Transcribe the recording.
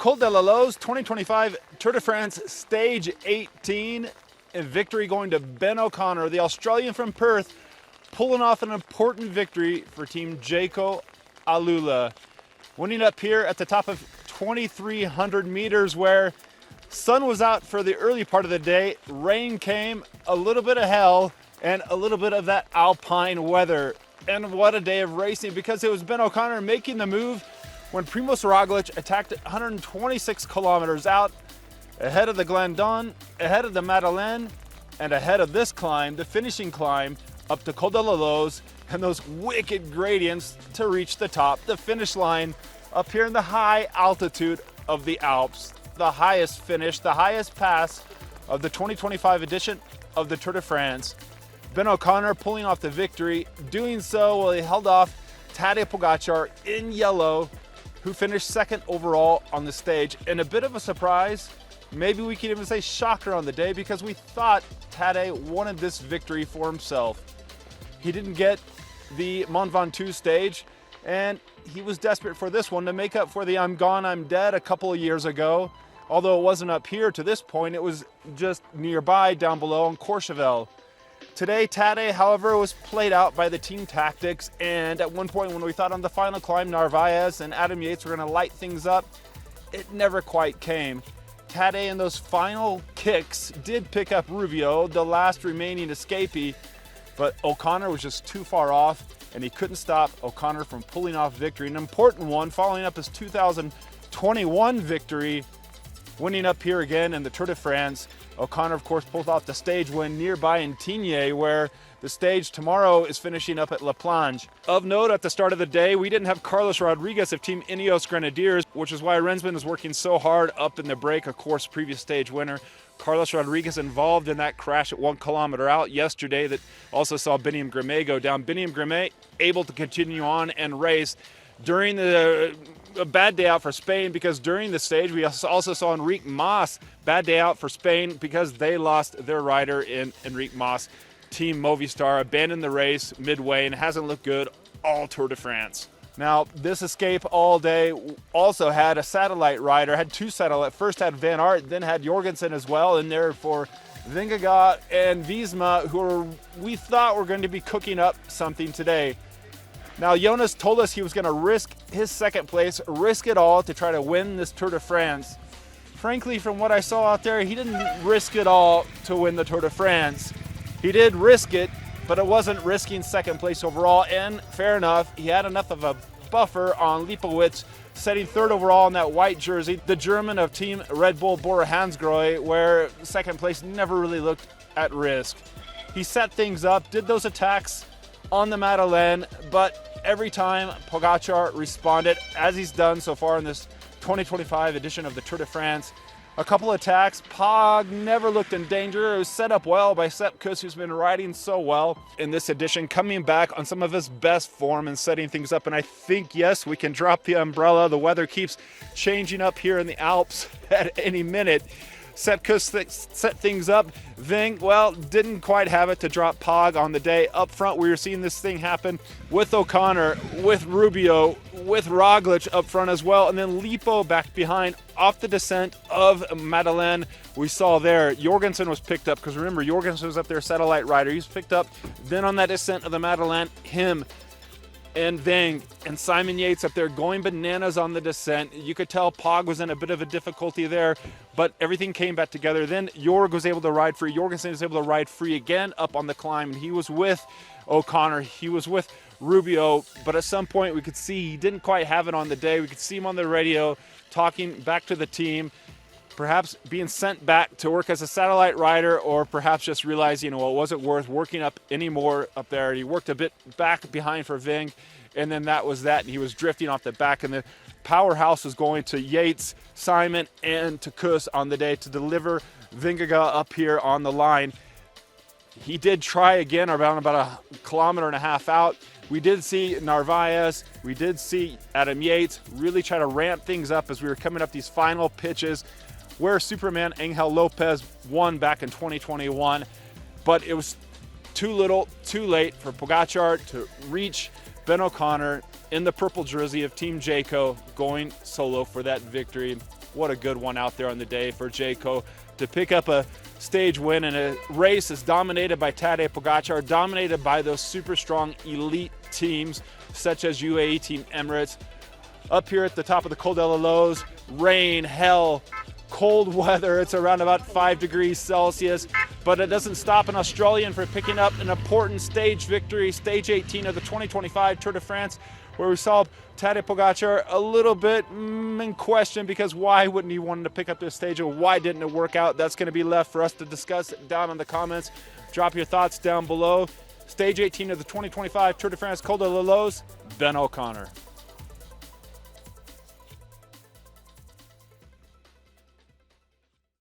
Col de la Loze 2025 Tour de France Stage 18, and victory going to Ben O'Connor, the Australian from Perth, pulling off an important victory for Team Jayco Alula. Winning up here at the top of 2,300 meters where sun was out for the early part of the day, rain came, a little bit of hell, and a little bit of that alpine weather. And what a day of racing, because it was Ben O'Connor making the move when Primož Roglič attacked 126 kilometers out, ahead of the Glandon, ahead of the Madeleine, and ahead of this climb, the finishing climb up to Col de la Loze, and those wicked gradients to reach the top, the finish line up here in the high altitude of the Alps, the highest finish, the highest pass of the 2025 edition of the Tour de France. Ben O'Connor pulling off the victory, doing so while he held off Tadej Pogacar in yellow, who finished second overall on the stage. And a bit of a surprise, maybe we could even say shocker on the day, because we thought Tadej wanted this victory for himself. He didn't get the Mont Ventoux stage, and he was desperate for this one to make up for the I'm Gone, I'm Dead a couple of years ago. Although it wasn't up here to this point, it was just nearby down below in Courchevel. Today, Tadej, however, was played out by the team tactics, and at one point when we thought on the final climb Narvaez and Adam Yates were going to light things up, it never quite came. Tadej in those final kicks did pick up Rubio, the last remaining escapee, but O'Connor was just too far off, and he couldn't stop O'Connor from pulling off victory. An important one, following up his 2021 victory, winning up here again in the Tour de France. O'Connor, of course, pulled off the stage win nearby in Tignes, where the stage tomorrow is finishing up at La Planche. Of note, at the start of the day, we didn't have Carlos Rodriguez of Team Ineos Grenadiers, which is why Rensman is working so hard up in the break, of course, previous stage winner. Carlos Rodriguez involved in that crash at 1 kilometer out yesterday that also saw Biniam Girmay go down. Biniam Girmay able to continue on and race during a bad day out for Spain, because during the stage we also saw Enric Mas, bad day out for Spain because they lost their rider in Enric Mas. Team Movistar abandoned the race midway and hasn't looked good all Tour de France. Now, this escape all day also had a satellite rider, had two satellite. First had Van Aert, then had Jorgensen as well in there for Vingegaard and Visma, who we thought were going to be cooking up something today. Now, Jonas told us he was going to risk his second place, risk it all to try to win this Tour de France. Frankly, from what I saw out there, he didn't risk it all to win the Tour de France. He did risk it, but it wasn't risking second place overall, and fair enough, he had enough of a buffer on Lipowitz, setting third overall in that white jersey, the German of Team Red Bull Bora Hansgrohe, where second place never really looked at risk. He set things up, did those attacks on the Madeleine, but every time Pogacar responded, as he's done so far in this 2025 edition of the Tour de France. A couple attacks, Pog never looked in danger. It was set up well by Sepp Kuss, who's been riding so well in this edition, coming back on some of his best form and setting things up. And I think, yes, we can drop the umbrella. The weather keeps changing up here in the Alps at any minute. Sepp Kuss set things up. Ving, well, didn't quite have it to drop Pog on the day. Up front, we were seeing this thing happen with O'Connor, with Rubio, with Roglic up front as well, and then Lipo back behind off the descent of Madeleine. We saw there Jorgensen was picked up, because remember, Jorgensen was up there, satellite rider. He was picked up. Then on that descent of the Madeleine, him and Ving and Simon Yates up there going bananas on the descent. You could tell Pog was in a bit of a difficulty there, but everything came back together. Then Jorg was able to ride free. Jorgensen was able to ride free again up on the climb, and he was with O'Connor. He was with Rubio, but at some point we could see he didn't quite have it on the day. We could see him on the radio talking back to the team, perhaps being sent back to work as a satellite rider, or perhaps just realizing, well, it wasn't worth working up anymore up there. He worked a bit back behind for Ving, and then that was that. And he was drifting off the back, and the powerhouse was going to Yates, Simon, and to Kuss on the day to deliver Vingegaard up here on the line. He did try again around about 1.5 kilometers out. We did see Narvaez, we did see Adam Yates really try to ramp things up as we were coming up these final pitches, where Superman Angel Lopez won back in 2021, but it was too little, too late for Pogacar to reach Ben O'Connor in the purple jersey of Team Jayco, going solo for that victory. what a good one out there on the day for Jayco to pick up a stage win in a race that's dominated by Tadej Pogacar, dominated by those super strong elite teams such as UAE Team Emirates. Up here at the top of the Col de la Loze, rain, hell, cold weather. It's around about 5 degrees Celsius, but it doesn't stop an Australian from picking up an important stage victory, stage 18 of the 2025 Tour de France, where we saw Tadej Pogacar a little bit in question, because why wouldn't he want to pick up this stage, or why didn't it work out? That's going to be left for us to discuss down in the comments. Drop your thoughts down below. Stage 18 of the 2025 Tour de France Col de la Loze, Ben O'Connor.